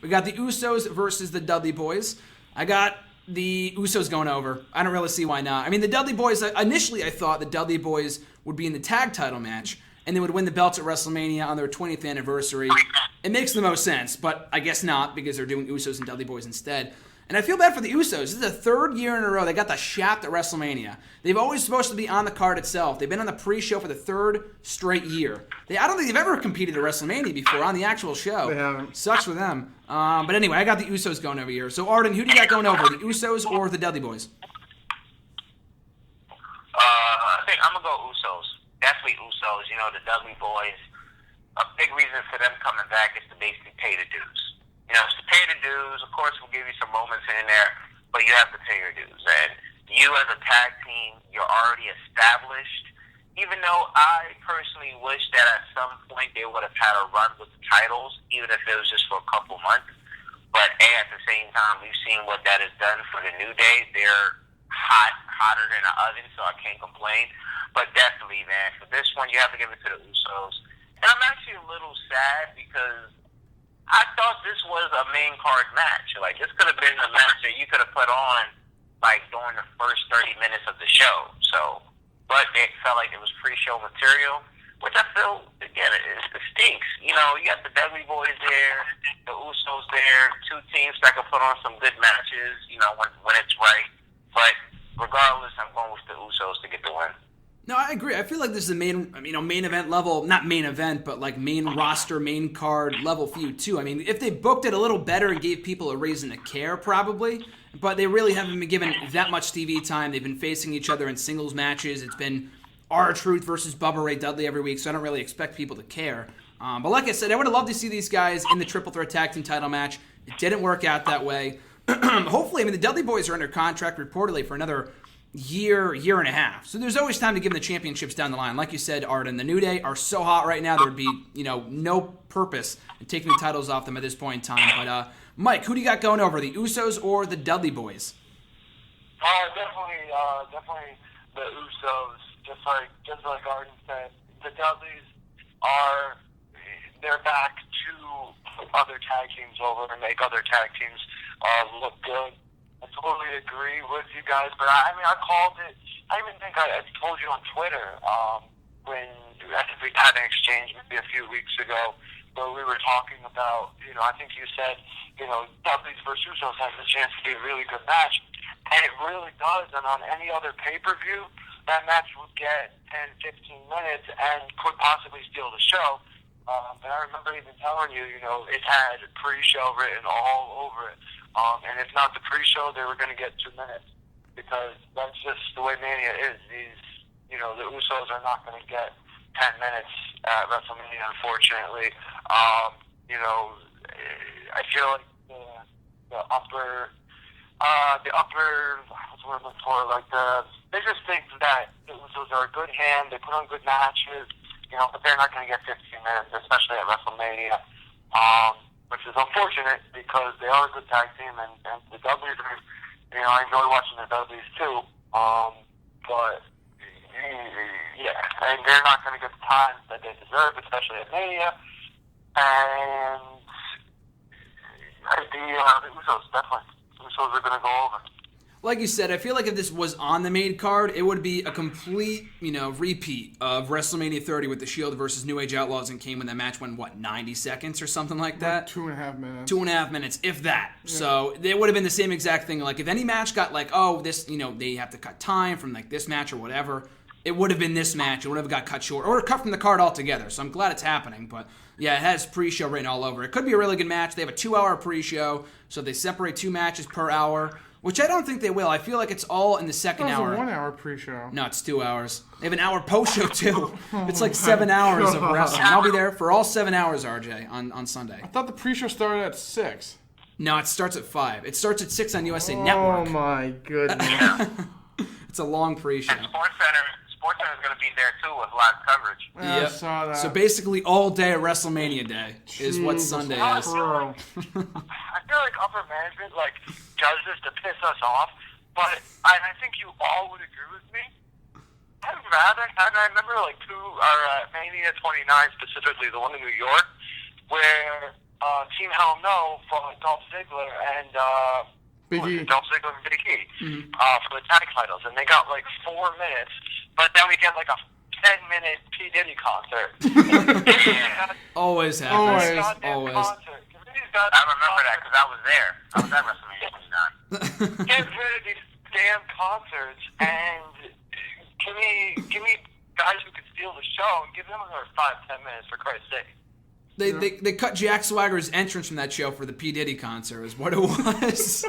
We got the Usos versus the Dudley Boyz. I got the Usos going over. I don't really see why not. I mean, the Dudley Boyz, initially I thought the Dudley Boyz would be in the tag title match, and they would win the belts at WrestleMania on their 20th anniversary. It makes the most sense, but I guess not, because they're doing Usos and Dudley Boyz instead. And I feel bad for the Usos. This is the third year in a row they got the shaft at WrestleMania. They've always supposed to be on the card itself. They've been on the pre-show for the third straight year. I don't think they've ever competed at WrestleMania before on the actual show. They haven't. Sucks for them. But anyway, I got the Usos going over here. So, Arden, who do you got going over, the Usos or the Dudley Boyz? I think I'm going to go Usos. Definitely Usos. You know, the Dudley Boyz, a big reason for them coming back is to basically pay the dues. You know, it's to pay the dues. Of course, we'll give you some moments in there, but you have to pay your dues. And you as a tag team, you're already established. Even though I personally wish that at some point they would have had a run with the titles, even if it was just for a couple months. But at the same time, we've seen what that has done for the New Day. They're hotter than an oven, so I can't complain. But definitely, man, for this one, you have to give it to the Usos. And I'm actually a little sad because I thought this was a main card match. Like, this could have been a match that you could have put on, like, during the first 30 minutes of the show. So, but it felt like it was pre-show material, which I feel, again, it stinks. You know, you got the Dudley Boyz there, the Usos there, two teams that can put on some good matches, you know, when it's right. But regardless, I'm going with the Usos to get the win. No, I agree. I feel like this is a main event level, not main event, but like main roster, main card level feud too. I mean, if they booked it a little better and gave people a reason to care, probably, but they really haven't been given that much TV time. They've been facing each other in singles matches. It's been R-Truth versus Bubba Ray Dudley every week, so I don't really expect people to care. But like I said, I would have loved to see these guys in the Triple Threat Tag Team title match. It didn't work out that way. Hopefully, I mean, the Dudley Boyz are under contract reportedly for another year and a half. So there's always time to give them the championships down the line. Like you said, Arden, the New Day are so hot right now, there would be, no purpose in taking the titles off them at this point in time. But, Mike, who do you got going over, the Usos or the Dudley Boyz? Definitely the Usos. Just like Arden said, the Dudleys they're back to other tag teams over and make other tag teams look good. I totally agree with you guys, but I called it. I even think I told you on Twitter when I think we had an exchange maybe a few weeks ago where we were talking about, I think you said, Dudleys versus Usos has a chance to be a really good match, and it really does. And on any other pay-per-view, that match would get 10, 15 minutes and could possibly steal the show. But I remember even telling you, it had pre-show written all over it. And if not the pre-show, they were going to get 2 minutes because that's just the way Mania is. The Usos are not going to get 10 minutes at WrestleMania, unfortunately. I feel like the upper, what's the word I'm looking for? Like they just think that the Usos are a good hand. They put on good matches, but they're not going to get 15 minutes, especially at WrestleMania. Which is unfortunate because they are a good tag team, and the Dudleys are, I enjoy watching the Dudleys too. But and they're not going to get the time that they deserve, especially at Mania. And the Usos, definitely. The Usos are going to go over. Like you said, I feel like if this was on the main card, it would be a complete, repeat of WrestleMania 30 with the Shield versus New Age Outlaws and Kane when that match went, 90 seconds or something like that? 2.5 minutes. 2.5 minutes, if that. Yeah. So it would have been the same exact thing. Like if any match got this, they have to cut time from this match or whatever, it would have been this match. It would have got cut short or cut from the card altogether. So I'm glad it's happening. But yeah, it has pre-show written all over. It could be a really good match. They have a 2-hour pre-show, so they separate 2 matches per hour. Which I don't think they will. I feel like it's all in the second hour. It's a 1-hour pre-show. No, it's 2 hours. They have an hour post-show, too. It's like 7 hours of wrestling. I'll be there for all 7 hours, RJ, on Sunday. I thought the pre-show started at 6. No, it starts at 5. It starts at 6 on USA Network. Oh, my goodness. It's a long pre-show. And SportsCenter is going to be there, too, with live coverage. Yeah, I saw that. So basically all day at WrestleMania Day is what Sunday is. I feel like upper management, does this to piss us off, but I think you all would agree with me. I'd rather, and I remember Mania 29 specifically, the one in New York, where Team Hell No for Dolph Ziggler and Big E. Dolph Ziggler and Big E for the tag titles, and they got like 4 minutes, but then we get like a 10-minute P. Diddy concert. Always happens. Always. I remember that because I was there. I was at WrestleMania 29. Get rid of these damn concerts and give me guys who could steal the show and give them another 5-10 minutes for Christ's sake. They cut Jack Swagger's entrance from that show for the P. Diddy concert is what it was.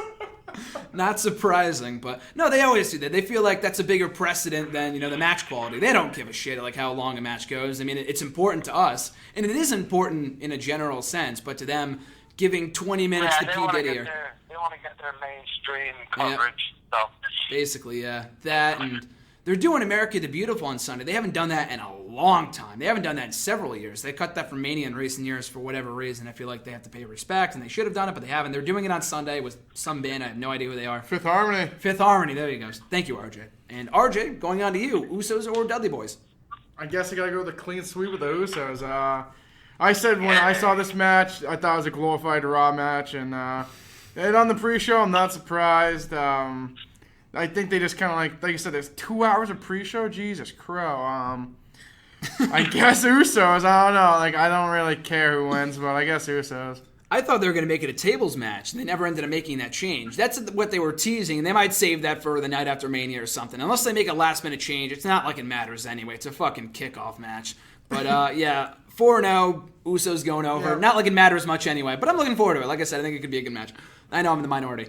Not surprising, but no, they always do that. They feel like that's a bigger precedent than, the match quality. They don't give a shit like how long a match goes. I mean, it's important to us, and it is important in a general sense, but to them, giving 20 minutes to P. Diddy. They want to get their mainstream coverage. So basically, yeah. That, and they're doing America the Beautiful on Sunday. They haven't done that in a long time. They haven't done that in several years. They cut that from Mania in recent years for whatever reason. I feel like they have to pay respect, and they should have done it, but they haven't. They're doing it on Sunday with some band. I have no idea who they are. Fifth Harmony. Fifth Harmony. There you go. Thank you, RJ. And RJ, going on to you. Usos or Dudley Boyz? I guess I gotta go with a clean sweep with the Usos. I said when I saw this match, I thought it was a glorified Raw match, and on the pre-show, I'm not surprised. I think they just kind of like you said, there's 2 hours of pre-show. Jesus crow. I guess Usos. I don't know. I don't really care who wins, but I guess Usos. I thought they were going to make it a tables match, and they never ended up making that change. That's what they were teasing, and they might save that for the night after Mania or something. Unless they make a last-minute change, it's not like it matters anyway. It's a fucking kickoff match. But, yeah, 4-0, Usos going over. Yeah. Not like it matters much anyway, but I'm looking forward to it. Like I said, I think it could be a good match. I know I'm in the minority.